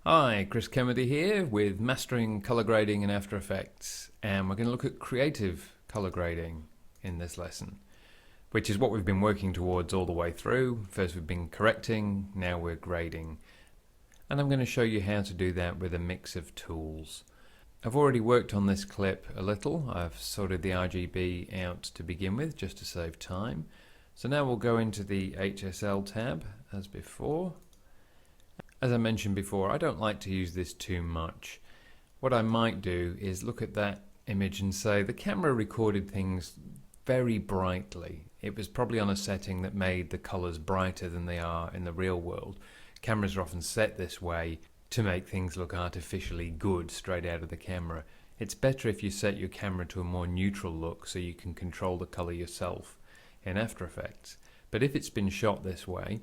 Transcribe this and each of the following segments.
Hi, Chris Kennedy here with Mastering Color Grading in After Effects, and we're going to look at creative color grading in this lesson, which is what we've been working towards all the way through. First we've been correcting, now we're grading, and I'm going to show you how to do that with a mix of tools. I've already worked on this clip a little. I've sorted the RGB out to begin with just to save time. So now we'll go into the HSL tab as before. As I mentioned before, I don't like to use this too much. What I might do is look at that image and say the camera recorded things very brightly. It was probably on a setting that made the colors brighter than they are in the real world. Cameras are often set this way to make things look artificially good straight out of the camera. It's better if you set your camera to a more neutral look so you can control the color yourself in After Effects. But if it's been shot this way,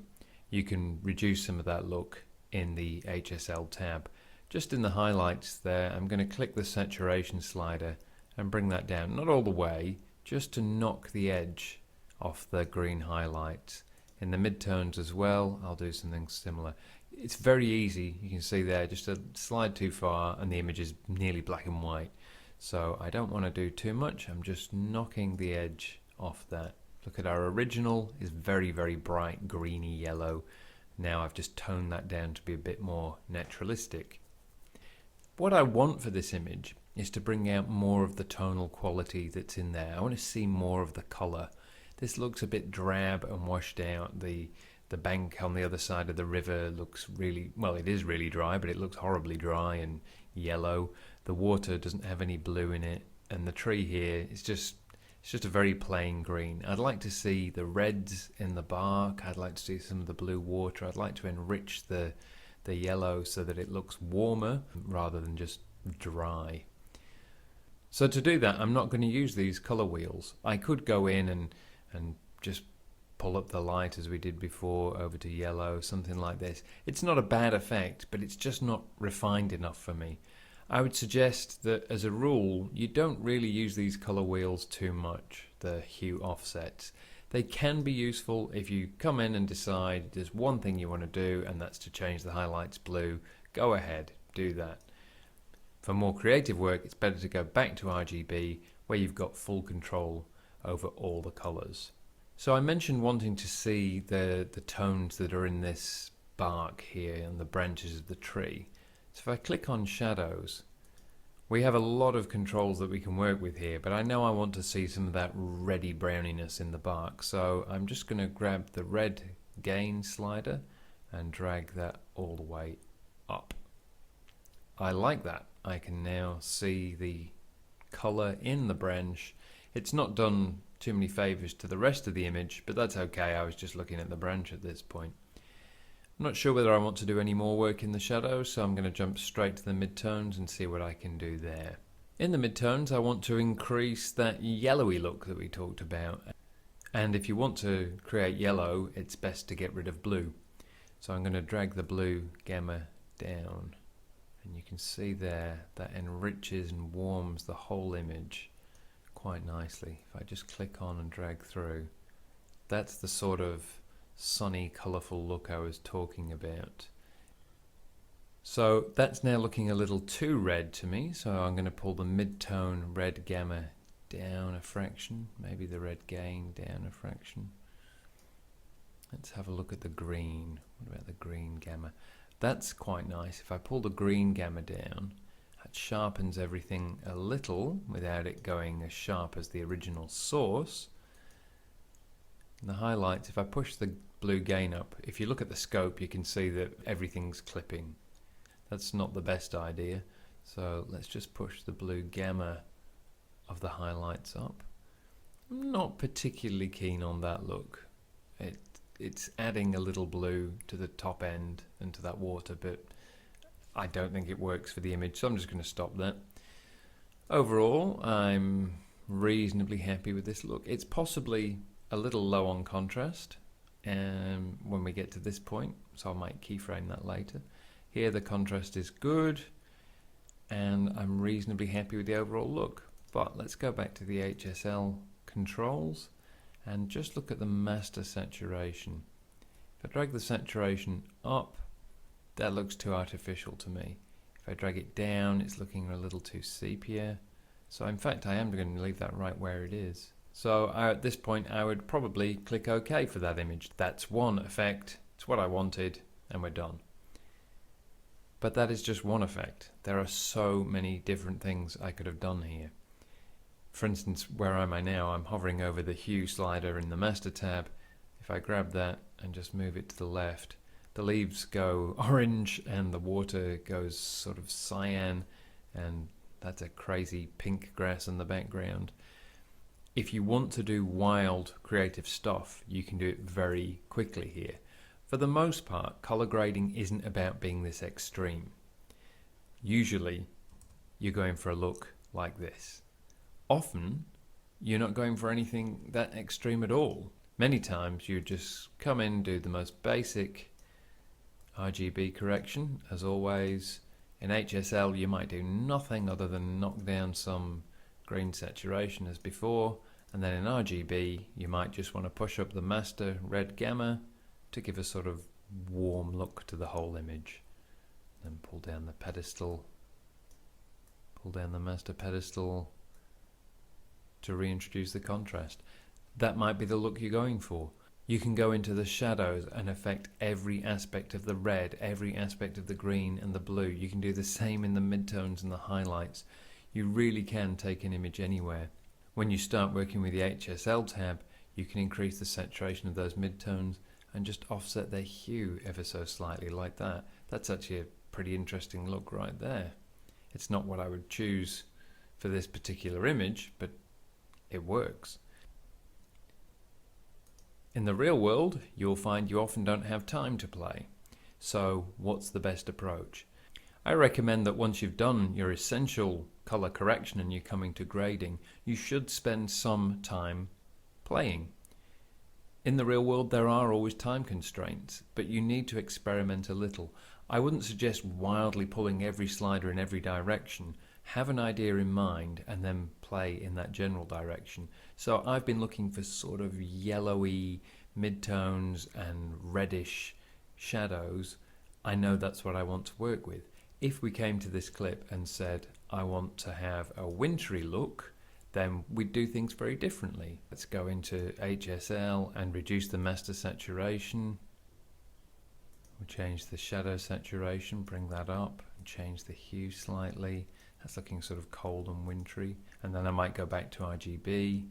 you can reduce some of that look in the HSL tab. Just in the highlights there, I'm going to click the saturation slider and bring that down, not all the way, just to knock the edge off the green highlights. In the midtones as well, I'll do something similar. It's very easy, you can see there, just a slide too far and the image is nearly black and white. So I don't want to do too much, I'm just knocking the edge off that. Look at our original, is very, very bright greeny yellow. Now I've just toned that down to be a bit more naturalistic. What I want for this image is to bring out more of the tonal quality that's in there. I want to see more of the color. This looks a bit drab and washed out. The bank on the other side of the river looks really, well, it is really dry, but it looks horribly dry and yellow. The water doesn't have any blue in it, and the tree here is just a very plain green. I'd like to see the reds in the bark. I'd like to see some of the blue water. I'd like to enrich the yellow so that it looks warmer rather than just dry. So to do that, I'm not going to use these color wheels. I could go in and just pull up the light as we did before over to yellow, something like this. It's not a bad effect, but it's just not refined enough for me. I would suggest that as a rule, you don't really use these color wheels too much, the hue offsets. They can be useful if you come in and decide there's one thing you want to do, and that's to change the highlights blue. Go ahead, do that. For more creative work, it's better to go back to RGB, where you've got full control over all the colors. So I mentioned wanting to see the tones that are in this bark here and the branches of the tree. So if I click on shadows, we have a lot of controls that we can work with here, but I know I want to see some of that reddy browniness in the bark. So I'm just going to grab the red gain slider and drag that all the way up. I like that. I can now see the color in the branch. It's not done too many favors to the rest of the image, but that's okay. I was just looking at the branch at this point. I'm not sure whether I want to do any more work in the shadows, so I'm going to jump straight to the midtones and see what I can do there. In the midtones, I want to increase that yellowy look that we talked about. And if you want to create yellow, it's best to get rid of blue. So I'm going to drag the blue gamma down. And you can see there that enriches and warms the whole image quite nicely. If I just click on and drag through, that's the sort of sunny, colourful look I was talking about. So that's now looking a little too red to me, so I'm going to pull the mid-tone red gamma down a fraction, maybe the red gain down a fraction. Let's have a look at the green. What about the green gamma? That's quite nice. If I pull the green gamma down, that sharpens everything a little without it going as sharp as the original source. And the highlights, if I push the blue gain up, if you look at the scope, you can see that everything's clipping. That's not the best idea. So let's just push the blue gamma of the highlights up. I'm not particularly keen on that look. It's adding a little blue to the top end and to that water, but I don't think it works for the image, so I'm just going to stop that. Overall, I'm reasonably happy with this look. It's possibly a little low on contrast when we get to this point, so I might keyframe that later. Here the contrast is good and I'm reasonably happy with the overall look. But let's go back to the HSL controls and just look at the master saturation. If I drag the saturation up, that looks too artificial to me. If I drag it down, it's looking a little too sepia. So in fact, I am going to leave that right where it is. So at this point, I would probably click OK for that image. That's one effect. It's what I wanted, and we're done. But that is just one effect. There are so many different things I could have done here. For instance, where am I now? I'm hovering over the hue slider in the master tab. If I grab that and just move it to the left, the leaves go orange and the water goes sort of cyan, and that's a crazy pink grass in the background. If you want to do wild creative stuff, you can do it very quickly here. For the most part, color grading isn't about being this extreme. Usually, you're going for a look like this. Often, you're not going for anything that extreme at all. Many times, you just come in, do the most basic RGB correction, as always. In HSL, you might do nothing other than knock down some green saturation as before, and then in RGB, you might just want to push up the master red gamma to give a sort of warm look to the whole image. Then pull down the pedestal, pull down the master pedestal to reintroduce the contrast. That might be the look you're going for. You can go into the shadows and affect every aspect of the red, every aspect of the green and the blue. You can do the same in the midtones and the highlights. You really can take an image anywhere. When you start working with the HSL tab, you can increase the saturation of those midtones and just offset their hue ever so slightly like that. That's actually a pretty interesting look right there. It's not what I would choose for this particular image, but it works. In the real world, you'll find you often don't have time to play. So what's the best approach? I recommend that once you've done your essential color correction and you're coming to grading, you should spend some time playing. In the real world, there are always time constraints, but you need to experiment a little. I wouldn't suggest wildly pulling every slider in every direction. Have an idea in mind and then play in that general direction. So I've been looking for sort of yellowy midtones and reddish shadows. I know that's what I want to work with. If we came to this clip and said, I want to have a wintry look, then we'd do things very differently. Let's go into HSL and reduce the master saturation. We'll change the shadow saturation, bring that up, and change the hue slightly. That's looking sort of cold and wintry. And then I might go back to RGB,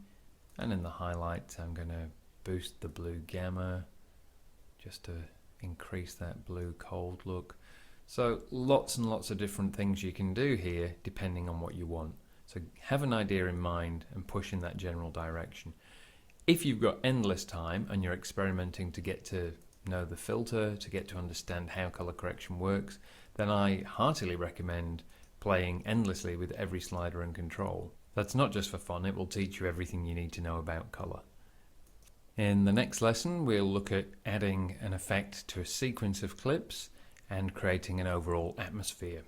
and in the highlights I'm going to boost the blue gamma just to increase that blue cold look. So lots and lots of different things you can do here depending on what you want. So have an idea in mind and push in that general direction. If you've got endless time and you're experimenting to get to know the filter, to get to understand how color correction works, then I heartily recommend playing endlessly with every slider and control. That's not just for fun, it will teach you everything you need to know about color. In the next lesson, we'll look at adding an effect to a sequence of clips and creating an overall atmosphere.